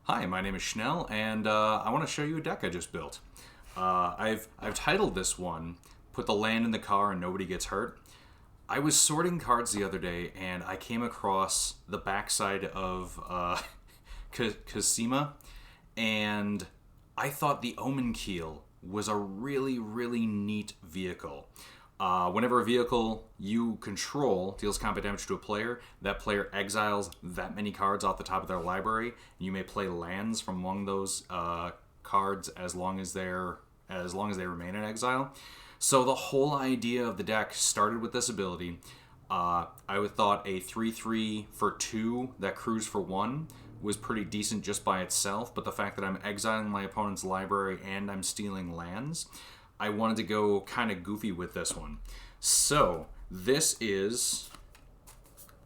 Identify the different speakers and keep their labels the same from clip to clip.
Speaker 1: Hi, my name is Schnell, and I want to show you a deck I just built. I've titled this one "Put the Land in the Car and Nobody Gets Hurt." I was sorting cards the other day, and I came across the backside of Kasima, and I thought the Omenkeel was a really neat vehicle. Whenever a vehicle you control deals combat damage to a player, that player exiles that many cards off the top of their library. And you may play lands from among those cards as long as they remain in exile. So the whole idea of the deck started with this ability. I would thought a 3/3 for 2 that crews for 1 was pretty decent just by itself, but the fact that I'm exiling my opponent's library and I'm stealing lands, I wanted to go kind of goofy with this one. So this is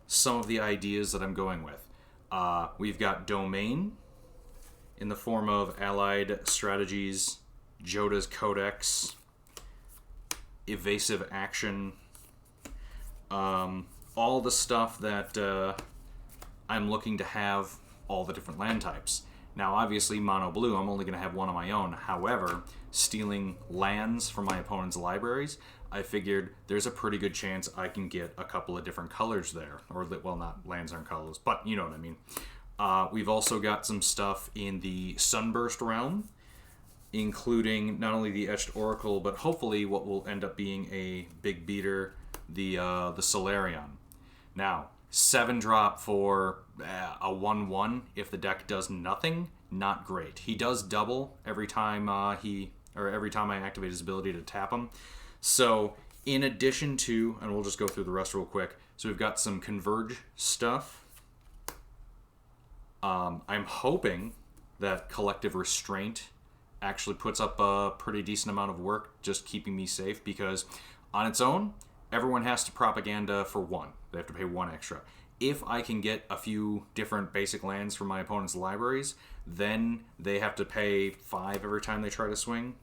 Speaker 1: some of the ideas that I'm going with. We've got Domain in the form of Allied Strategies, Joda's Codex, Evasive Action, all the stuff that I'm looking to have all the different land types. Now, obviously, mono blue, I'm only going to have one on my own. However, stealing lands from my opponent's libraries, I figured there's a pretty good chance I can get a couple of different colors there. Or, well, not lands aren't colors, but you know what I mean. We've also got some stuff in the Sunburst realm, including not only the Etched Oracle, but hopefully what will end up being a big beater, the Solarion. Now, 7-drop for a 1/1 if the deck does nothing, not great. He does double every time every time I activate his ability to tap him. So in addition to, and we'll just go through the rest real quick. So we've got some Converge stuff. I'm hoping that Collective Restraint actually puts up a pretty decent amount of work just keeping me safe, because on its own, everyone has to propaganda for 1. They have to pay 1 extra. If I can get a few different basic lands from my opponent's libraries, then they have to pay 5 every time they try to swing.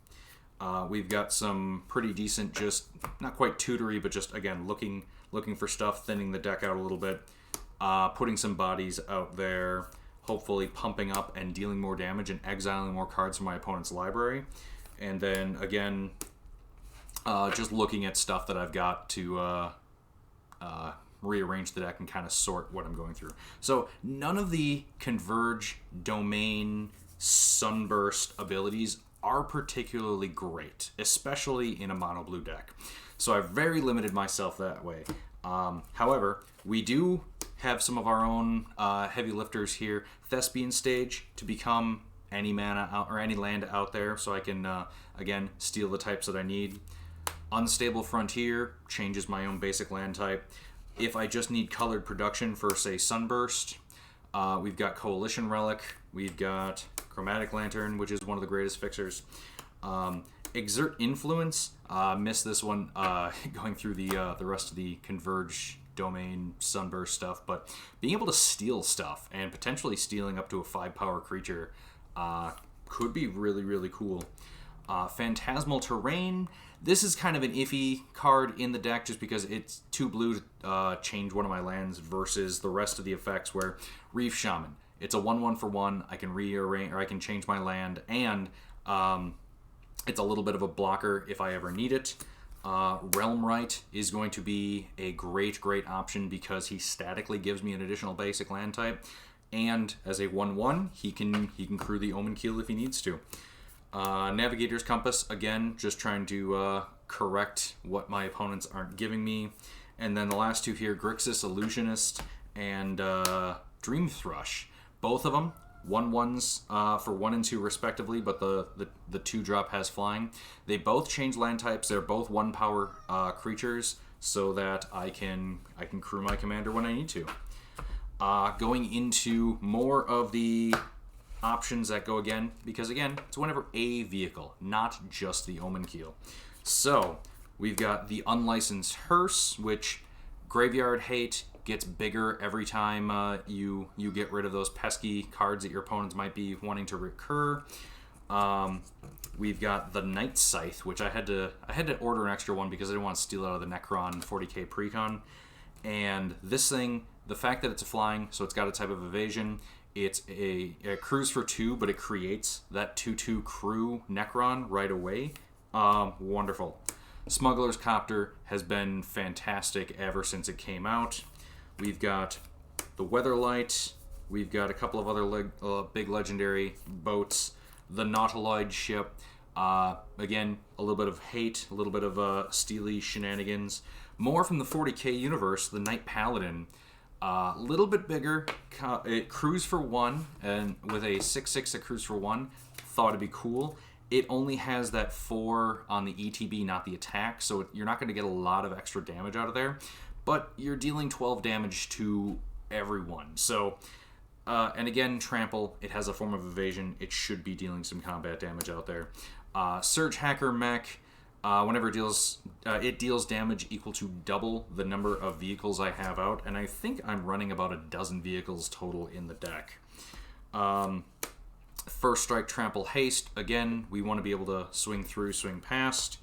Speaker 1: We've got some pretty decent, just not quite tutory, but just again looking for stuff, thinning the deck out a little bit, putting some bodies out there, hopefully pumping up and dealing more damage and exiling more cards from my opponent's library, and then again just looking at stuff that I've got to rearrange the deck and kind of sort what I'm going through. So none of the Converge, Domain, Sunburst abilities are particularly great, especially in a mono blue deck. So I've very limited myself that way. However, we do have some of our own heavy lifters here. Thespian Stage to become any mana out, or any land out there, so I can again steal the types that I need. Unstable Frontier changes my own basic land type. If I just need colored production for, say, Sunburst, we've got Coalition Relic, we've got Chromatic Lantern, which is one of the greatest fixers. Exert Influence, missed this one going through the rest of the Converge, Domain, Sunburst stuff, but being able to steal stuff and potentially stealing up to a 5-power creature could be really cool. Phantasmal Terrain, this is kind of an iffy card in the deck just because it's 2 blue to change one of my lands versus the rest of the effects where Reef Shaman, it's a 1/1 for 1, I can rearrange, or I can change my land, and it's a little bit of a blocker if I ever need it. Realm Right is going to be a great option because he statically gives me an additional basic land type, and as a 1/1 he can crew the Omenkeel if he needs to. Navigator's Compass, again, just trying to correct what my opponents aren't giving me. And then the last two here, Grixis Illusionist and Dream Thrush. Both of them, 1/1s for 1 and 2 respectively, but the 2-drop has flying. They both change land types. They're both 1-power creatures, so that I can crew my commander when I need to. Going into more of the options that go again, because again, it's whenever a vehicle, not just the Omenkeel. So we've got the Unlicensed Hearse, which Graveyard Hate gets bigger every time you get rid of those pesky cards that your opponents might be wanting to recur. We've got the Night Scythe, which I had to order an extra one because I didn't want to steal out of the Necron 40k precon. And this thing, the fact that it's flying, so it's got a type of evasion, It's a cruise for 2, but it creates that 2/2 crew Necron right away. Wonderful. Smuggler's Copter has been fantastic ever since it came out. We've got the Weatherlight. We've got a couple of other big legendary boats. The Nautiloid ship. Again, a little bit of hate, a little bit of steely shenanigans. More from the 40k universe, the Knight Paladin. A little bit bigger. It cruise for 1, and with a 6/6 that cruise for 1, thought it'd be cool. It only has that 4 on the ETB, not the attack, so you're not going to get a lot of extra damage out of there. But you're dealing 12 damage to everyone. So, and again, Trample, it has a form of evasion. It should be dealing some combat damage out there. Surge Hacker Mech, whenever it deals damage equal to double the number of vehicles I have out, and I think I'm running about a dozen vehicles total in the deck. First Strike Trample Haste, again, we want to be able to swing through, swing past.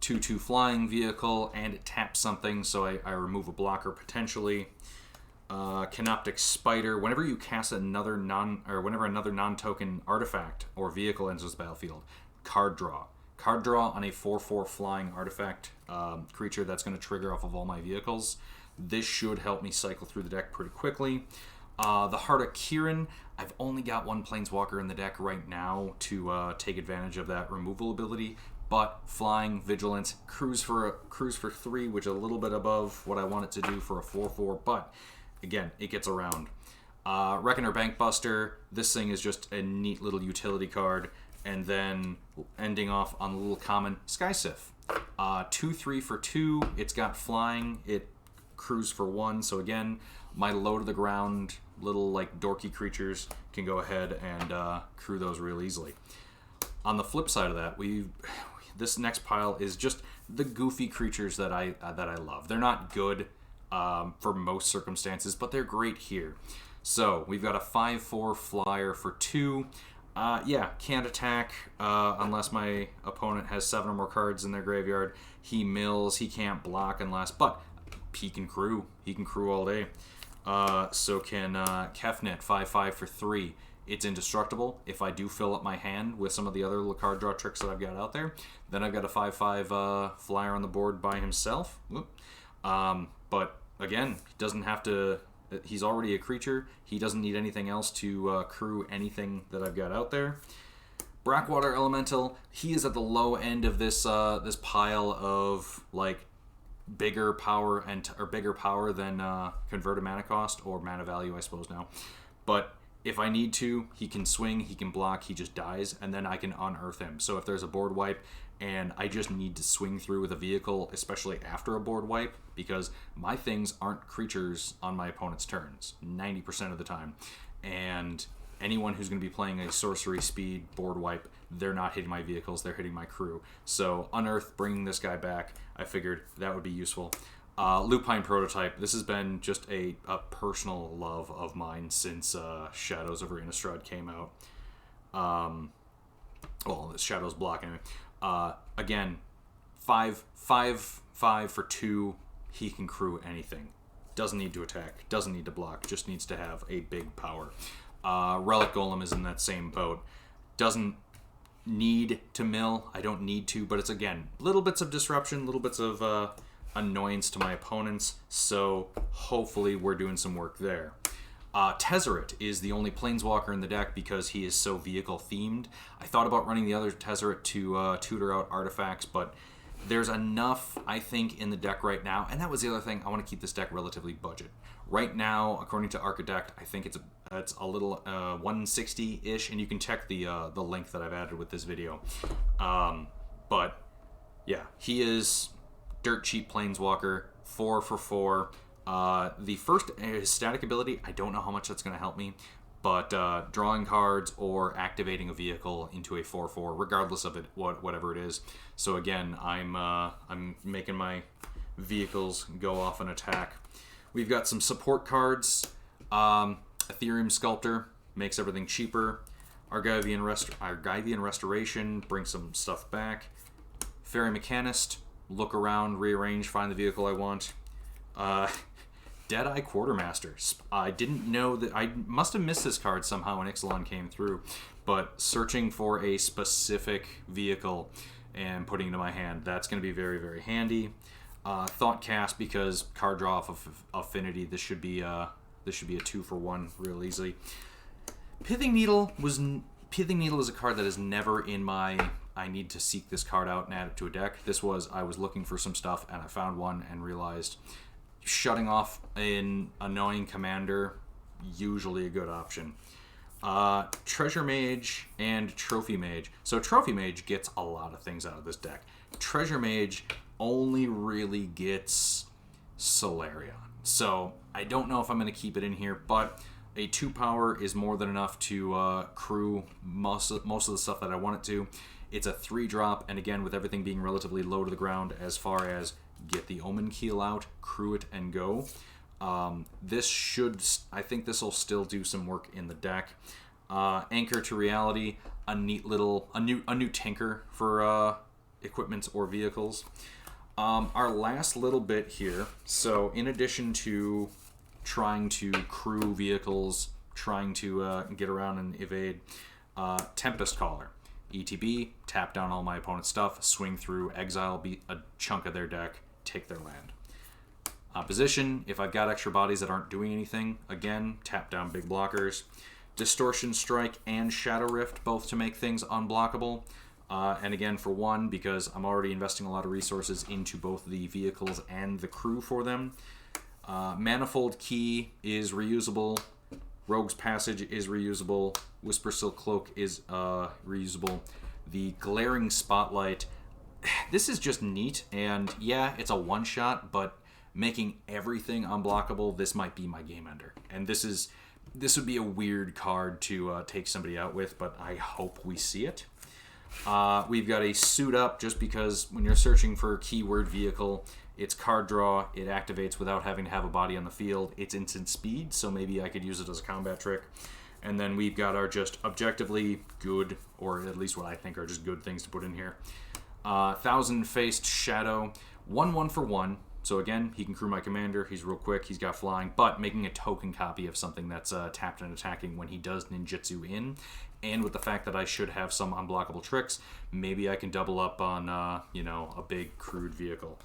Speaker 1: 2/2 flying vehicle, and it taps something, so I remove a blocker potentially. Canoptic Spider, whenever you cast whenever another non-token artifact or vehicle enters the battlefield, card draw. Card draw on a 4/4 flying artifact creature that's going to trigger off of all my vehicles. This should help me cycle through the deck pretty quickly. The Heart of Kieran, I've only got one Planeswalker in the deck right now to take advantage of that removal ability, but flying, vigilance, cruise for 3, which is a little bit above what I want it to do for a 4/4, but again, it gets around. Reckoner Bankbuster, this thing is just a neat little utility card, and then ending off on the little common Skysif. 2/3 for 2, it's got flying, it cruise for 1, so again, my low to the ground little like dorky creatures can go ahead and crew those real easily. On the flip side of that, this next pile is just the goofy creatures that I love. They're not good for most circumstances, but they're great here. So we've got a 5/4 flyer for 2. Can't attack unless my opponent has 7 or more cards in their graveyard. He mills, he can't block but he can crew. He can crew all day. So can Kefnet, 5/5 for 3. It's indestructible. If I do fill up my hand with some of the other little card draw tricks that I've got out there, then I've got a 5/5 flyer on the board by himself. But again, he doesn't have to. He's already a creature. He doesn't need anything else to crew anything that I've got out there. Brackwater Elemental. He is at the low end of this this pile of like bigger power than converted mana cost or mana value, I suppose now. But if I need to, he can swing, he can block, he just dies, and then I can unearth him. So if there's a board wipe and I just need to swing through with a vehicle, especially after a board wipe, because my things aren't creatures on my opponent's turns 90% of the time, and anyone who's going to be playing a sorcery speed board wipe, they're not hitting my vehicles, they're hitting my crew. So unearth, bringing this guy back, I figured that would be useful. Lupine Prototype, this has been just a personal love of mine since Shadows over Innistrad came out. The Shadows block anyway. Again, 5/5 for 2, he can crew anything. Doesn't need to attack, doesn't need to block, just needs to have a big power. Relic Golem is in that same boat. Doesn't need to mill, I don't need to, but it's again, little bits of disruption, little bits of annoyance to my opponents, so hopefully we're doing some work there. Tezzeret is the only Planeswalker in the deck because he is so vehicle themed. I thought about running the other Tezzeret to tutor out artifacts, but there's enough, I think, in the deck right now, and that was the other thing, I want to keep this deck relatively budget. Right now, according to Architect, I think it's a little 160-ish, and you can check the link that I've added with this video. But yeah, he is dirt cheap Planeswalker, 4 for 4. The first static ability, I don't know how much that's going to help me, but drawing cards or activating a vehicle into a 4/4, regardless of it, whatever it is. So again, I'm making my vehicles go off and attack. We've got some support cards. Ethereum Sculptor makes everything cheaper. Argivian Restoration brings some stuff back. Fairy Mechanist, look around, rearrange, find the vehicle I want. Deadeye Quartermaster. I didn't know that. I must have missed this card somehow when Ixalan came through, but searching for a specific vehicle and putting it into my hand, that's going to be very, very handy. Thought Cast, because card draw off of Affinity, this should be a 2-for-1 real easily. Pithing Needle is a card that is never in my I need to seek this card out and add it to a deck. This was, I was looking for some stuff and I found one and realized shutting off an annoying commander, usually a good option. Treasure Mage and Trophy Mage. So Trophy Mage gets a lot of things out of this deck. Treasure Mage only really gets Solarion. So I don't know if I'm going to keep it in here, but a 2-power is more than enough to crew most of the stuff that I want it to. It's a 3-drop, and again, with everything being relatively low to the ground as far as get the Omenkeel out, crew it, and go. I think this will still do some work in the deck. Anchor to Reality, a new tinker for equipments or vehicles. Our last little bit here, so in addition to trying to crew vehicles, trying to get around and evade, Tempest Caller. ETB, tap down all my opponent's stuff, swing through, exile a chunk of their deck, take their land. Opposition, if I've got extra bodies that aren't doing anything, again, tap down big blockers. Distortion Strike and Shadow Rift, both to make things unblockable. And again, for 1, because I'm already investing a lot of resources into both the vehicles and the crew for them. Manifold Key is reusable. Rogue's Passage is reusable. Whisper Silk Cloak is reusable. The Glaring Spotlight, this is just neat, and yeah, it's a one-shot, but making everything unblockable, this might be my game ender. And this would be a weird card to take somebody out with, but I hope we see it. We've got a Suit Up, just because when you're searching for a keyword vehicle, it's card draw, it activates without having to have a body on the field. It's instant speed, so maybe I could use it as a combat trick. And then we've got our just objectively good, or at least what I think are just good things to put in here. Thousand-Faced Shadow, 1/1 for 1. So again, he can crew my commander, he's real quick, he's got flying, but making a token copy of something that's tapped and attacking when he does ninjutsu in. And with the fact that I should have some unblockable tricks, maybe I can double up on, a big crewed vehicle.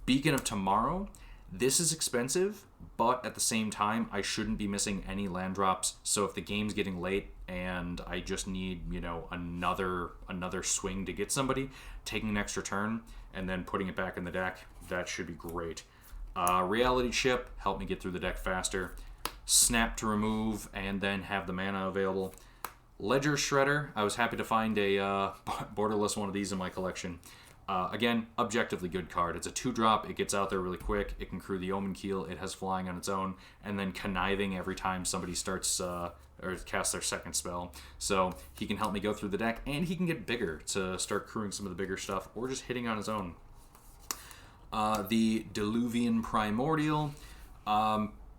Speaker 1: Beacon of Tomorrow, this is expensive, but at the same time, I shouldn't be missing any land drops. So if the game's getting late and I just need, another swing to get somebody, taking an extra turn and then putting it back in the deck, that should be great. Reality Chip, help me get through the deck faster. Snap to remove and then have the mana available. Ledger Shredder, I was happy to find a borderless one of these in my collection. Again, objectively good card. It's a 2-drop, it gets out there really quick, it can crew the Omenkeel, it has flying on its own, and then Conniving every time somebody starts or casts their second spell. So he can help me go through the deck, and he can get bigger to start crewing some of the bigger stuff, or just hitting on his own. The Diluvian Primordial.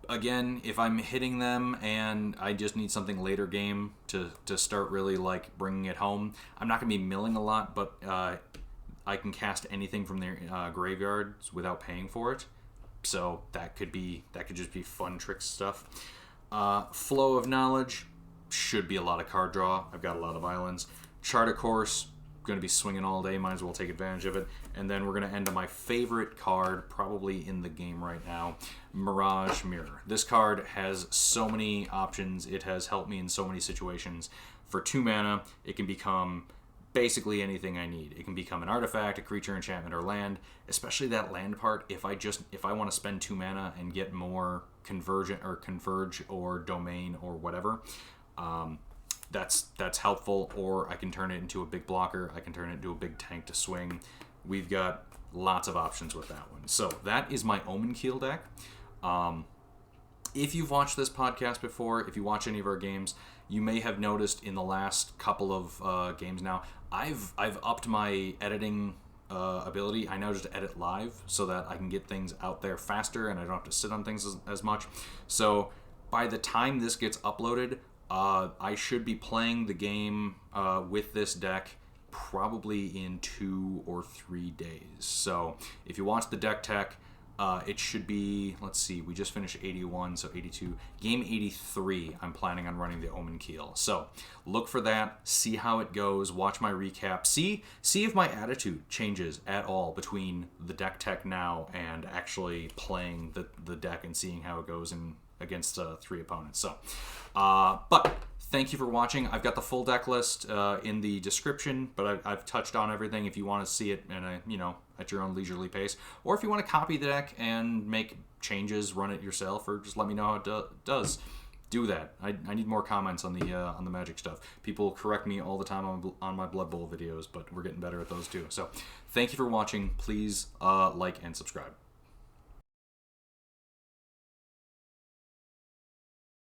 Speaker 1: Again, if I'm hitting them and I just need something later game to start really bringing it home, I'm not going to be milling a lot, but I can cast anything from their graveyards without paying for it. So that could just be fun trick stuff. Flow of Knowledge should be a lot of card draw. I've got a lot of islands. Chart a Course, going to be swinging all day, might as well take advantage of it. And then we're going to end on my favorite card probably in the game right now, Mirage Mirror. This card has so many options. It has helped me in so many situations. For 2 mana, it can become basically anything I need. It can become an artifact, a creature, enchantment, or land. Especially that land part. If I want to spend 2 mana and get more converge or domain or whatever, that's helpful. Or I can turn it into a big blocker. I can turn it into a big tank to swing. We've got lots of options with that one. So that is my Omenkeel deck. If you've watched this podcast before, if you watch any of our games, you may have noticed in the last couple of games now, I've upped my editing ability. I now just edit live so that I can get things out there faster and I don't have to sit on things as much. So by the time this gets uploaded, I should be playing the game with this deck probably in 2 or 3 days. So if you watch the deck tech, It should be, let's see, we just finished 81, so 82. Game 83, I'm planning on running the Omenkeel. So look for that, see how it goes, watch my recap, see if my attitude changes at all between the deck tech now and actually playing the deck and seeing how it goes against 3 opponents. So, but thank you for watching. I've got the full deck list in the description, but I've touched on everything if you want to see it at your own leisurely pace. Or if you want to copy the deck and make changes, run it yourself, or just let me know how it does. Do that. I need more comments on the Magic stuff. People correct me all the time on my Blood Bowl videos, but we're getting better at those too. So thank you for watching. Please like and subscribe.